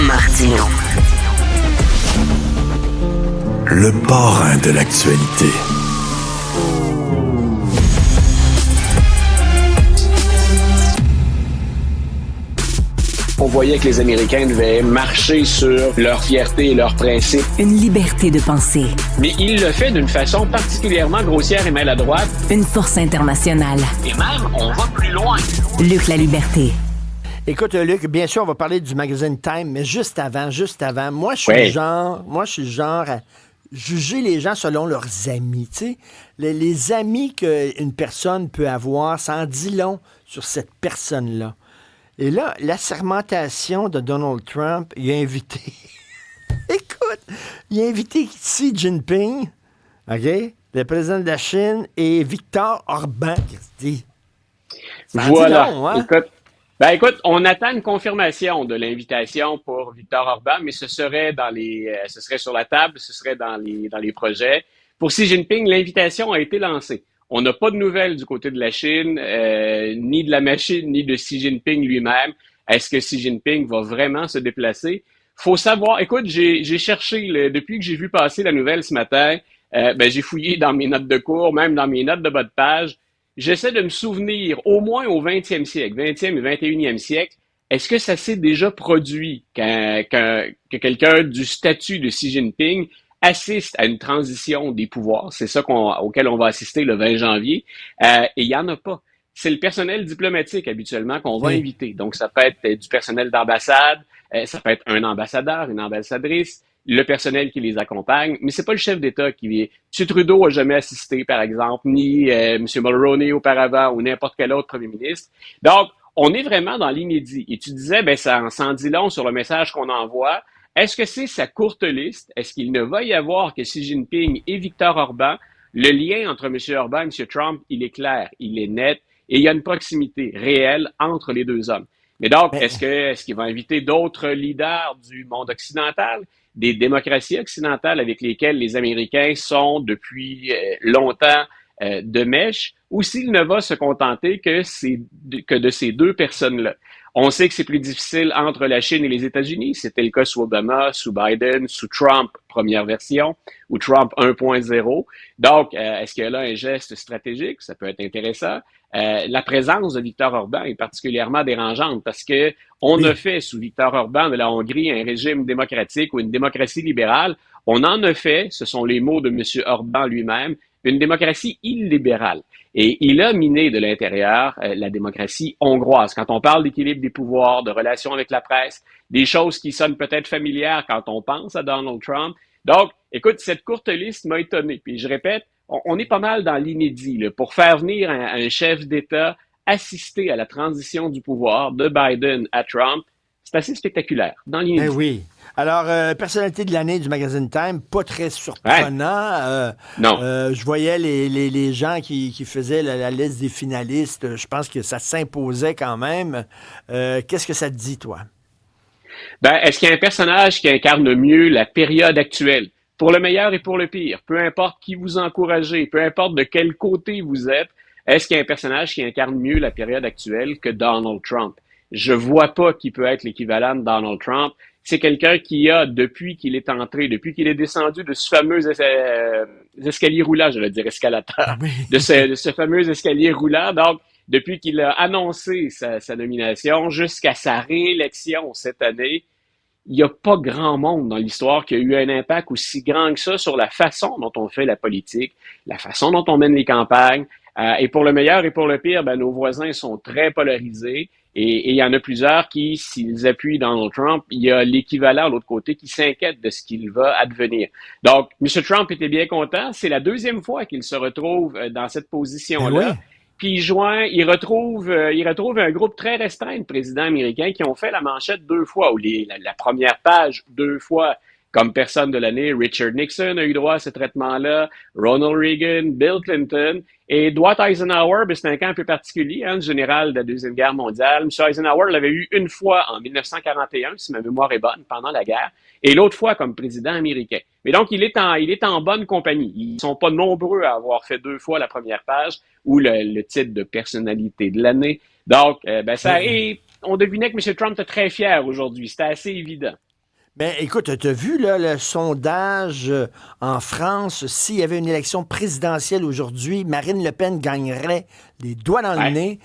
Martino. Le parrain de l'actualité. On voyait que les Américains devaient marcher sur leur fierté et leurs principes. Une liberté de penser. Mais il le fait d'une façon particulièrement grossière et maladroite. Une force internationale. Et même, on va plus loin. Luc La Liberté. Écoute, Luc, bien sûr, on va parler du magazine Time, mais juste avant, moi, je suis le genre à juger les gens selon leurs amis, tu sais. Les amis qu'une personne peut avoir, ça en dit long sur cette personne-là. Et là, l'assermentation de Donald Trump, il a invité... Écoute, il a invité Xi Jinping, OK, le président de la Chine, et Viktor Orban, Christy. Voilà. Long, hein? Écoute, on attend une confirmation de l'invitation pour Viktor Orban, mais ce serait ce serait sur la table, ce serait dans les projets. Pour Xi Jinping, l'invitation a été lancée. On n'a pas de nouvelles du côté de la Chine, ni de la machine, ni de Xi Jinping lui-même. Est-ce que Xi Jinping va vraiment se déplacer? Faut savoir. Écoute, j'ai cherché, depuis que j'ai vu passer la nouvelle ce matin, j'ai fouillé dans mes notes de cours, même dans mes notes de bas de page. J'essaie de me souvenir, au moins au 20e siècle, 20e et 21e siècle, est-ce que ça s'est déjà produit que quelqu'un du statut de Xi Jinping assiste à une transition des pouvoirs? C'est ça auquel on va assister le 20 janvier. Et il n'y en a pas. C'est le personnel diplomatique habituellement qu'on va inviter. Donc, ça peut être du personnel d'ambassade, ça peut être un ambassadeur, une ambassadrice, le personnel qui les accompagne, mais c'est pas le chef d'État qui vient. M. Trudeau a jamais assisté, par exemple, ni M. Mulroney auparavant ou n'importe quel autre premier ministre. Donc, on est vraiment dans l'inédit. Et tu disais, ça en s'en dit long sur le message qu'on envoie. Est-ce que c'est sa courte liste? Est-ce qu'il ne va y avoir que Xi Jinping et Viktor Orban? Le lien entre M. Orban et M. Trump, il est clair, il est net, et il y a une proximité réelle entre les deux hommes. Mais donc, est-ce qu'il va inviter d'autres leaders du monde occidental, des démocraties occidentales avec lesquelles les Américains sont depuis longtemps de mèche, ou s'il ne va se contenter que de ces deux personnes-là? On sait que c'est plus difficile entre la Chine et les États-Unis. C'était le cas sous Obama, sous Biden, sous Trump, première version, ou Trump 1.0. Donc, est-ce qu'il y a là un geste stratégique? Ça peut être intéressant. La présence de Viktor Orban est particulièrement dérangeante parce que on a fait sous Viktor Orban de la Hongrie un régime démocratique ou une démocratie libérale. On en a fait, ce sont les mots de M. Orban lui-même, une démocratie illibérale. Et il a miné de l'intérieur la démocratie hongroise. Quand on parle d'équilibre des pouvoirs, de relations avec la presse, des choses qui sonnent peut-être familières quand on pense à Donald Trump. Donc, écoute, cette courte liste m'a étonné. Puis je répète, on est pas mal dans l'inédit là, pour faire venir un chef d'État assister à la transition du pouvoir de Biden à Trump. C'est assez spectaculaire, dans l'inédit. Oui. Alors, personnalité de l'année du magazine Time, pas très surprenant. Non. Je voyais les gens qui faisaient la liste des finalistes. Je pense que ça s'imposait quand même. Qu'est-ce que ça te dit, toi? Est-ce qu'il y a un personnage qui incarne mieux la période actuelle? Pour le meilleur et pour le pire, peu importe qui vous encouragez, peu importe de quel côté vous êtes, est-ce qu'il y a un personnage qui incarne mieux la période actuelle que Donald Trump? Je vois pas qui peut être l'équivalent de Donald Trump. C'est quelqu'un qui a, depuis qu'il est entré, depuis qu'il est descendu de ce fameux escalier roulant, je vais dire escalateur, de ce fameux escalier roulant, donc depuis qu'il a annoncé sa nomination jusqu'à sa réélection cette année, il n'y a pas grand monde dans l'histoire qui a eu un impact aussi grand que ça sur la façon dont on fait la politique, la façon dont on mène les campagnes. Et pour le meilleur et pour le pire, nos voisins sont très polarisés. Et il y en a plusieurs qui, s'ils appuient Donald Trump, il y a l'équivalent de l'autre côté qui s'inquiète de ce qu'il va advenir. Donc, M. Trump était bien content. C'est la deuxième fois qu'il se retrouve dans cette position-là. Puis il retrouve un groupe très restreint de présidents américains qui ont fait la manchette deux fois, ou la première page deux fois, comme personne de l'année. Richard Nixon a eu droit à ce traitement-là, Ronald Reagan, Bill Clinton, et Dwight Eisenhower, c'est un cas un peu particulier, le général de la Deuxième Guerre mondiale. M. Eisenhower l'avait eu une fois en 1941, si ma mémoire est bonne, pendant la guerre, et l'autre fois comme président américain. Mais donc, il est en bonne compagnie. Ils sont pas nombreux à avoir fait deux fois la première page ou le titre de personnalité de l'année. Donc, on devinait que M. Trump était très fier aujourd'hui. C'était assez évident. Ben, écoute, tu as vu là, le sondage en France, s'il y avait une élection présidentielle aujourd'hui, Marine Le Pen gagnerait les doigts dans le nez.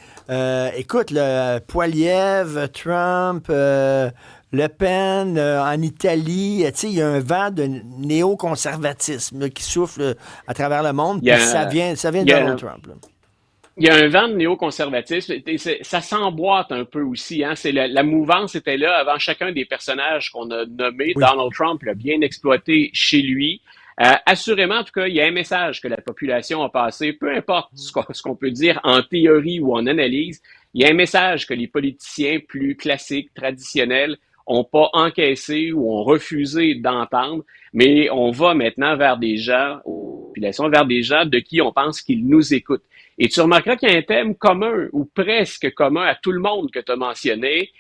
Écoute, le Poilievre, Trump, Le Pen en Italie, tu sais, il y a un vent de néoconservatisme là, qui souffle à travers le monde, puis ça vient de Donald Trump. Là. Il y a un vent de néoconservatisme. Ça s'emboîte un peu aussi. Hein? La mouvance était là avant chacun des personnages qu'on a nommés. Oui. Donald Trump l'a bien exploité chez lui. Assurément, en tout cas, il y a un message que la population a passé, peu importe ce qu'on peut dire en théorie ou en analyse, il y a un message que les politiciens plus classiques, traditionnels, ont pas encaissé ou ont refusé d'entendre, mais on va maintenant vers des gens, vers des gens de qui on pense qu'ils nous écoutent. Et tu remarqueras qu'il y a un thème commun ou presque commun à tout le monde que tu as mentionné,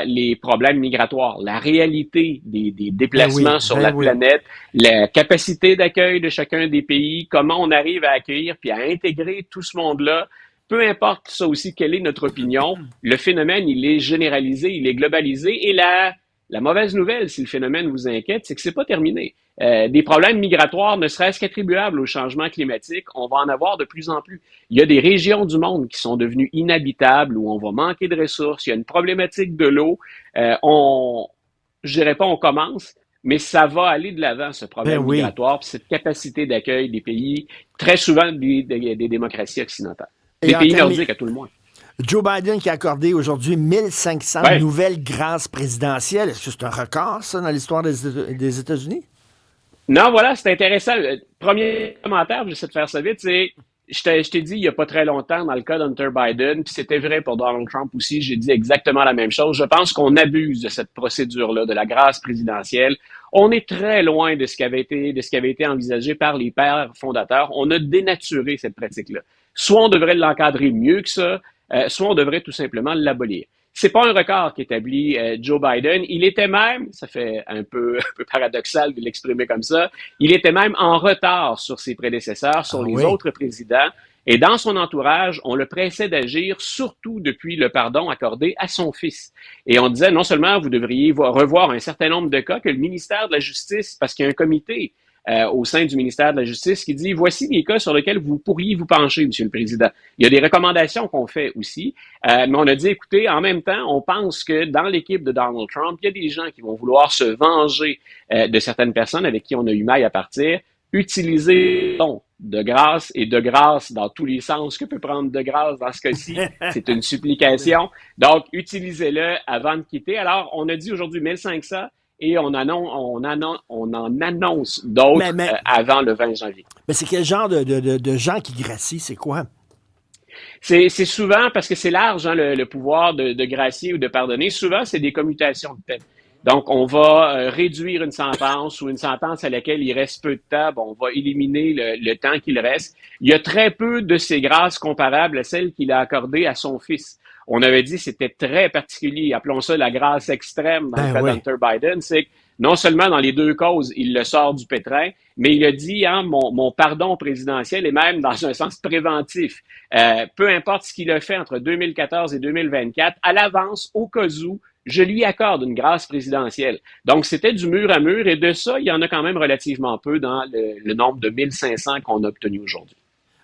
les problèmes migratoires, la réalité des déplacements sur la planète, la capacité d'accueil de chacun des pays, comment on arrive à accueillir puis à intégrer tout ce monde-là. Peu importe ça aussi, quelle est notre opinion, le phénomène, il est généralisé, il est globalisé. Et la mauvaise nouvelle, si le phénomène vous inquiète, c'est que c'est pas terminé. Des problèmes migratoires, ne serait-ce qu'attribuables au changement climatique, on va en avoir de plus en plus. Il y a des régions du monde qui sont devenues inhabitables, où on va manquer de ressources, il y a une problématique de l'eau. Je dirais pas on commence, mais ça va aller de l'avant, ce problème migratoire, puis cette capacité d'accueil des pays, très souvent des démocraties occidentales. Des pays nordiques, à tout le moins. Joe Biden qui a accordé aujourd'hui 1500 nouvelles grâces présidentielles. Est-ce que c'est un record, ça, dans l'histoire des États-Unis? Non, voilà, c'est intéressant. Premier commentaire, j'essaie de faire ça vite, c'est, je t'ai dit il n'y a pas très longtemps dans le cas d'Hunter Biden, puis c'était vrai pour Donald Trump aussi, j'ai dit exactement la même chose. Je pense qu'on abuse de cette procédure-là, de la grâce présidentielle. On est très loin de ce qui avait été envisagé par les pères fondateurs. On a dénaturé cette pratique-là. Soit on devrait l'encadrer mieux que ça, soit on devrait tout simplement l'abolir. C'est pas un record qu'établit Joe Biden. Il était même, ça fait un peu paradoxal de l'exprimer comme ça, il était même en retard sur ses prédécesseurs, sur les autres présidents. Et dans son entourage, on le pressait d'agir, surtout depuis le pardon accordé à son fils. Et on disait non seulement vous devriez revoir un certain nombre de cas que le ministère de la Justice, parce qu'il y a un comité au sein du ministère de la Justice qui dit voici les cas sur lesquels vous pourriez vous pencher, Monsieur le Président. Il y a des recommandations qu'on fait aussi, mais on a dit écoutez, en même temps, on pense que dans l'équipe de Donald Trump, il y a des gens qui vont vouloir se venger de certaines personnes avec qui on a eu maille à partir. Utilisez de grâce et de grâce dans tous les sens que peut prendre de grâce dans ce cas-ci. C'est une supplication. Donc, utilisez-le avant de quitter. Alors, on a dit aujourd'hui 1500. Et on en annonce d'autres avant le 20 janvier. Mais c'est quel genre de gens qui gracient? C'est quoi? C'est souvent, parce que c'est large, hein, le pouvoir de gracier ou de pardonner, souvent, c'est des commutations de peine. Donc, on va réduire une sentence ou une sentence à laquelle il reste peu de temps. Bon, on va éliminer le temps qu'il reste. Il y a très peu de ces grâces comparables à celles qu'il a accordées à son fils. On avait dit que c'était très particulier, appelons ça la grâce extrême dans le cas d'Hunter Biden, c'est que non seulement dans les deux causes, il le sort du pétrin, mais il a dit mon pardon présidentiel est même dans un sens préventif. Peu importe ce qu'il a fait entre 2014 et 2024, à l'avance, au cas où, je lui accorde une grâce présidentielle. Donc, c'était du mur à mur, et de ça, il y en a quand même relativement peu dans le nombre de 1500 qu'on a obtenu aujourd'hui.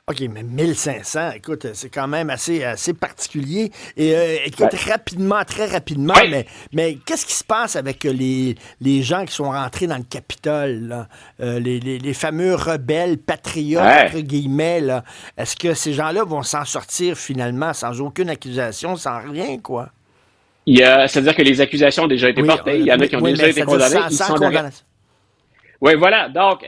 OK, mais 1500, écoute, c'est quand même assez particulier. Et écoute, très rapidement, mais qu'est-ce qui se passe avec les gens qui sont rentrés dans le Capitole, là? Les fameux rebelles patriotes, entre guillemets, là? Est-ce que ces gens-là vont s'en sortir finalement sans aucune accusation, sans rien, quoi? C'est-à-dire que les accusations ont déjà été portées. Il y en a qui ont déjà été condamnés. Oui, voilà. Donc,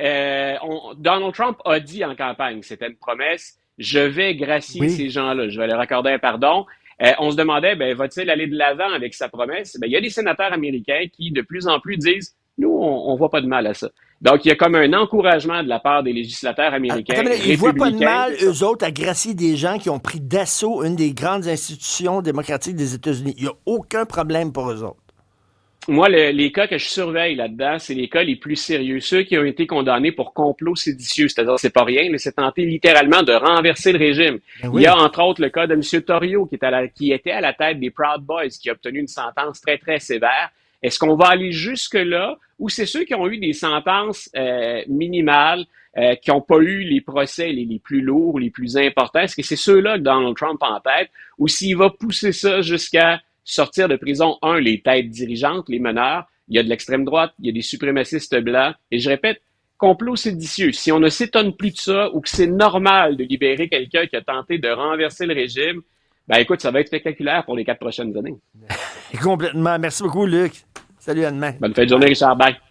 Donald Trump a dit en campagne, c'était une promesse, je vais gracier ces gens-là, je vais leur accorder un pardon. On se demandait, va-t-il aller de l'avant avec sa promesse? Il y a des sénateurs américains qui, de plus en plus, disent, nous, on voit pas de mal à ça. Donc, il y a comme un encouragement de la part des législateurs américains. Ils ne voient pas de mal, eux autres, à gracier des gens qui ont pris d'assaut une des grandes institutions démocratiques des États-Unis. Il n'y a aucun problème pour eux autres. Moi, les cas que je surveille là-dedans, c'est les cas les plus sérieux, ceux qui ont été condamnés pour complot séditieux, c'est-à-dire c'est pas rien, mais c'est tenté littéralement de renverser le régime. Il y a entre autres le cas de M. Torrio qui était à la tête des Proud Boys, qui a obtenu une sentence très, très sévère. Est-ce qu'on va aller jusque-là ou c'est ceux qui ont eu des sentences minimales, qui n'ont pas eu les procès les plus lourds, les plus importants? Est-ce que c'est ceux-là que Donald Trump a en tête ou s'il va pousser ça jusqu'à sortir de prison, les têtes dirigeantes, les meneurs, il y a de l'extrême droite, il y a des suprémacistes blancs, et je répète, complot séditieux. Si on ne s'étonne plus de ça ou que c'est normal de libérer quelqu'un qui a tenté de renverser le régime, ben écoute, ça va être spectaculaire pour les 4 prochaines années. Complètement. Merci beaucoup, Luc. Salut, à demain. Bonne fin de journée, Richard. Bye.